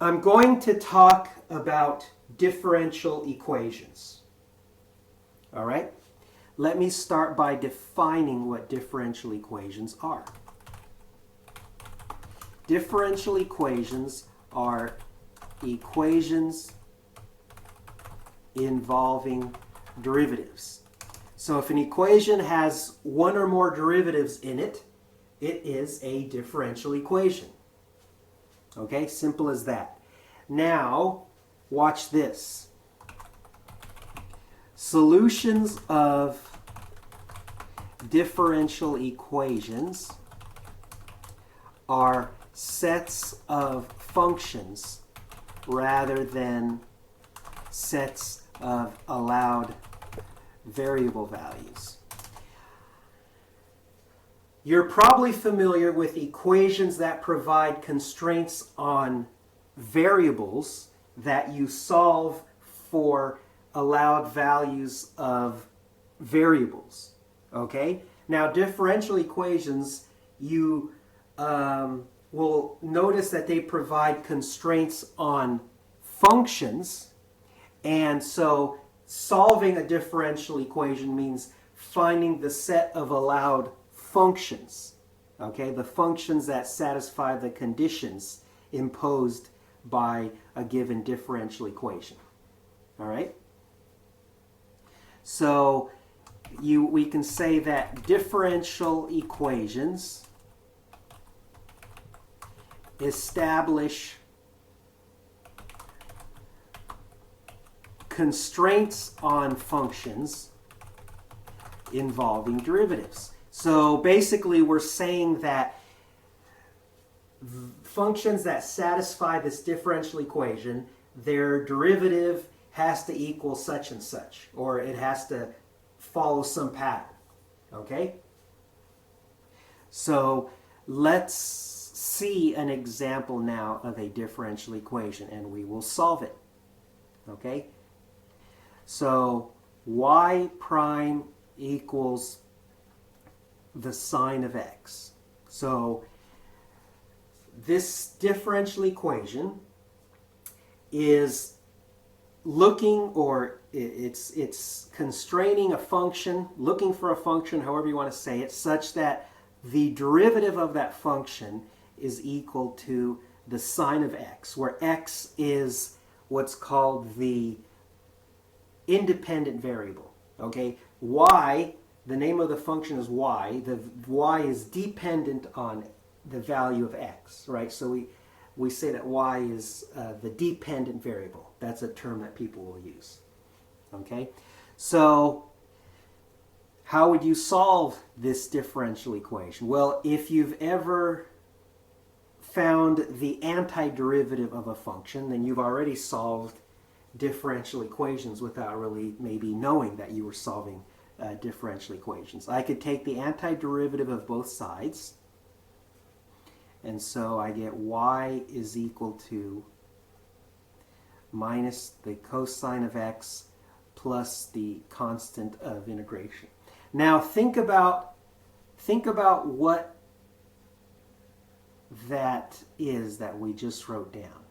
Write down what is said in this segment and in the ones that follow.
I'm going to talk about differential equations. All right? Let me start by defining what differential equations are. Differential equations are equations involving derivatives. So if an equation has one or more derivatives in it, it is a differential equation. Okay, simple as that. Now, watch this. Solutions of differential equations are sets of functions rather than sets of allowed variable values. You're probably familiar with equations that provide constraints on variables that you solve for allowed values of variables. Okay? Now, differential equations, you will notice that they provide constraints on functions, and so solving a differential equation means finding the set of allowed functions, okay, the functions that satisfy the conditions imposed by a given differential equation. All right? So we can say that differential equations establish constraints on functions involving derivatives. So basically we're saying that functions that satisfy this differential equation, their derivative has to equal such and such, or it has to follow some pattern. Okay? So let's see an example now of a differential equation, and we will solve it. Okay? So y prime equals the sine of x. So this differential equation is looking, or it's constraining a function, looking for a function, however you want to say it, such that the derivative of that function is equal to the sine of x, where x is what's called the independent variable. Okay, y, the name of the function is y. The y is dependent on the value of x, right? So we say that y is the dependent variable. That's a term that people will use. Okay, so how would you solve this differential equation? Well, if you've ever found the antiderivative of a function, then you've already solved differential equations without really maybe knowing that you were solving differential equations. I could take the antiderivative of both sides, and so I get y is equal to minus the cosine of x plus the constant of integration. Now think about what that is that we just wrote down.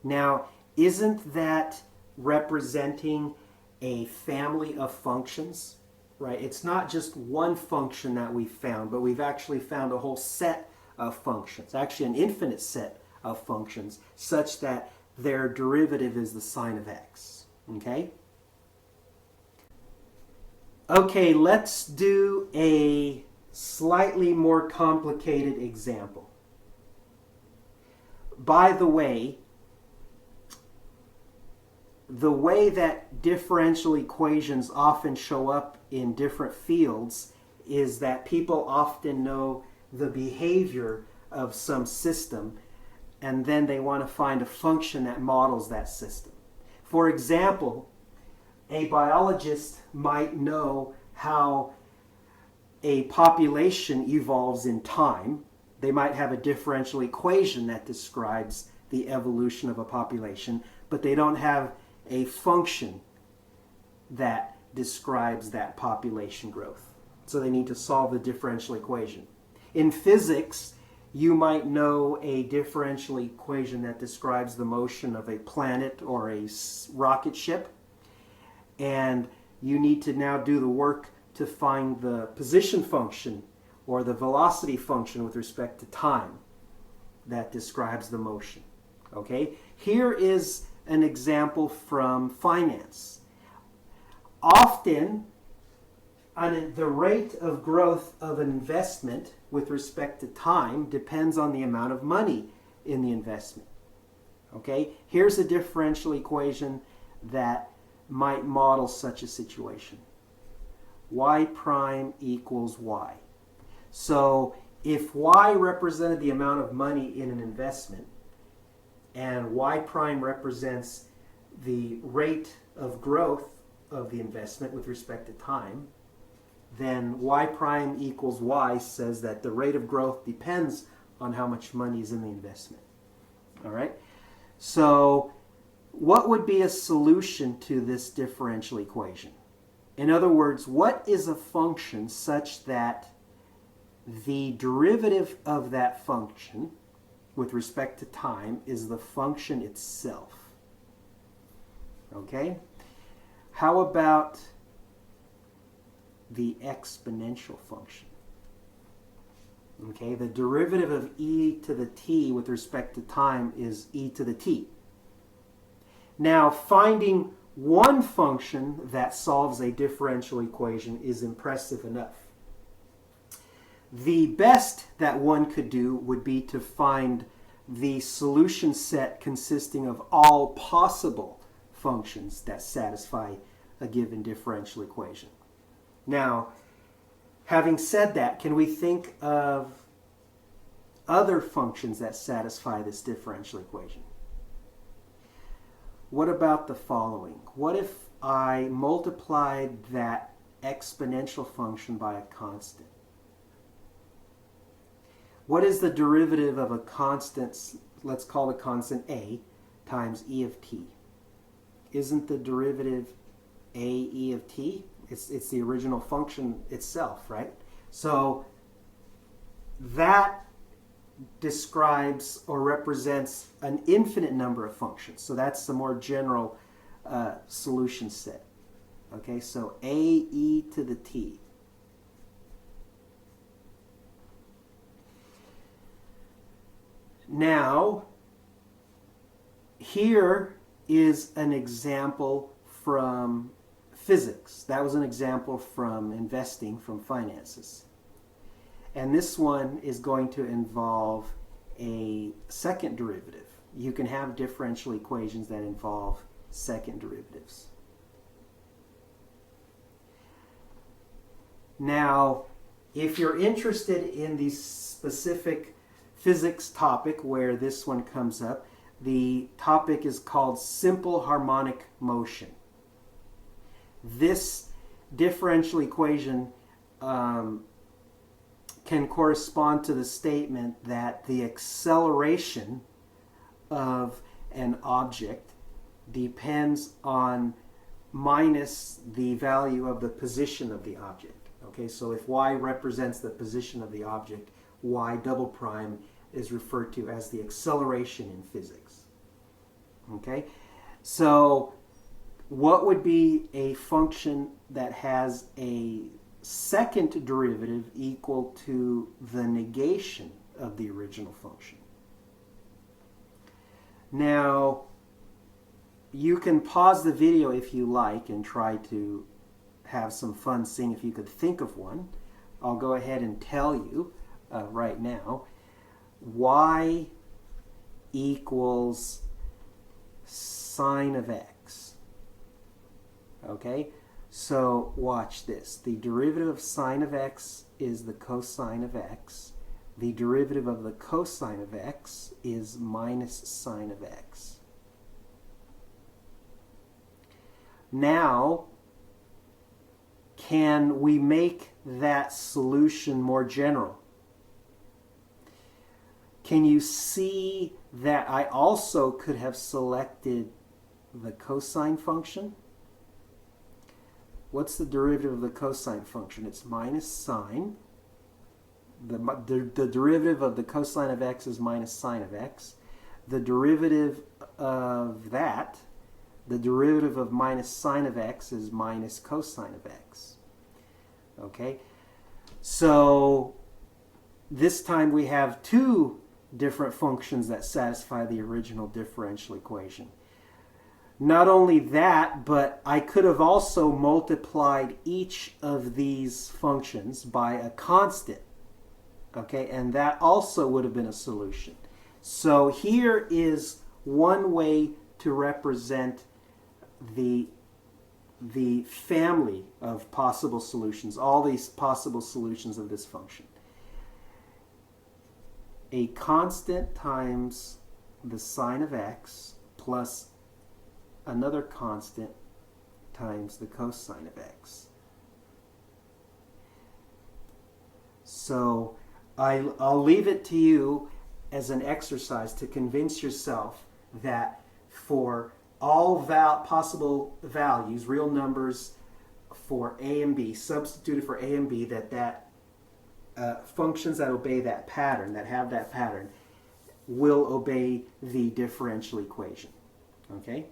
Now, isn't that representing a family of functions, right? It's not just one function that we found, but we've actually found a whole set of functions, actually an infinite set of functions, such that their derivative is the sine of x. Okay? Okay, let's do a slightly more complicated example. By the way that differential equations often show up in different fields is that people often know the behavior of some system, and then they want to find a function that models that system. For example, a biologist might know how a population evolves in time. They might have a differential equation that describes the evolution of a population, but they don't have a function that describes that population growth. So they need to solve the differential equation. In physics, you might know a differential equation that describes the motion of a planet or a rocket ship, and you need to now do the work to find the position function or the velocity function with respect to time that describes the motion. Okay? Here is an example from finance. Often, the rate of growth of an investment with respect to time depends on the amount of money in the investment. Okay? Here's a differential equation that might model such a situation. Y prime equals y. So if y represented the amount of money in an investment and y prime represents the rate of growth of the investment with respect to time, then y prime equals y says that the rate of growth depends on how much money is in the investment. All right? So what would be a solution to this differential equation? In other words, what is a function such that the derivative of that function with respect to time is the function itself? Okay? How about the exponential function? Okay, the derivative of e to the t with respect to time is e to the t. Now, finding one function that solves a differential equation is impressive enough. The best that one could do would be to find the solution set consisting of all possible functions that satisfy a given differential equation. Now, having said that, can we think of other functions that satisfy this differential equation? What about the following? What if I multiplied that exponential function by a constant? What is the derivative of a constant, let's call the constant a, times e of t? Isn't the derivative a e of t? It's the original function itself, right? So that describes or represents an infinite number of functions. So that's the more general solution set. Okay, so a e to the t. Now, here is an example from physics. That was an example from investing, from finances. And this one is going to involve a second derivative. You can have differential equations that involve second derivatives. Now, if you're interested in the specific physics topic where this one comes up, the topic is called simple harmonic motion. This differential equation can correspond to the statement that the acceleration of an object depends on minus the value of the position of the object. Okay, so if y represents the position of the object, y double prime is referred to as the acceleration in physics. Okay, so what would be a function that has a second derivative equal to the negation of the original function? Now, you can pause the video if you like and try to have some fun seeing if you could think of one. I'll go ahead and tell you right now. Y equals sine of x. Okay? So watch this. The derivative of sine of x is the cosine of x. The derivative of the cosine of x is minus sine of x. Now, can we make that solution more general? Can you see that I also could have selected the cosine function? What's the derivative of the cosine function? It's minus sine. the derivative of the cosine of x is minus sine of x. The derivative of that, the derivative of minus sine of x is minus cosine of x. Okay? So this time we have two different functions that satisfy the original differential equation. Not only that, but I could have also multiplied each of these functions by a constant. Okay, and that also would have been a solution. So here is one way to represent the family of possible solutions, all these possible solutions of this function. A constant times the sine of x plus another constant times the cosine of x. So I'll leave it to you as an exercise to convince yourself that for all possible values, real numbers for a and b, substituted for a and b, that functions that obey that pattern, that have that pattern, will obey the differential equation. Okay?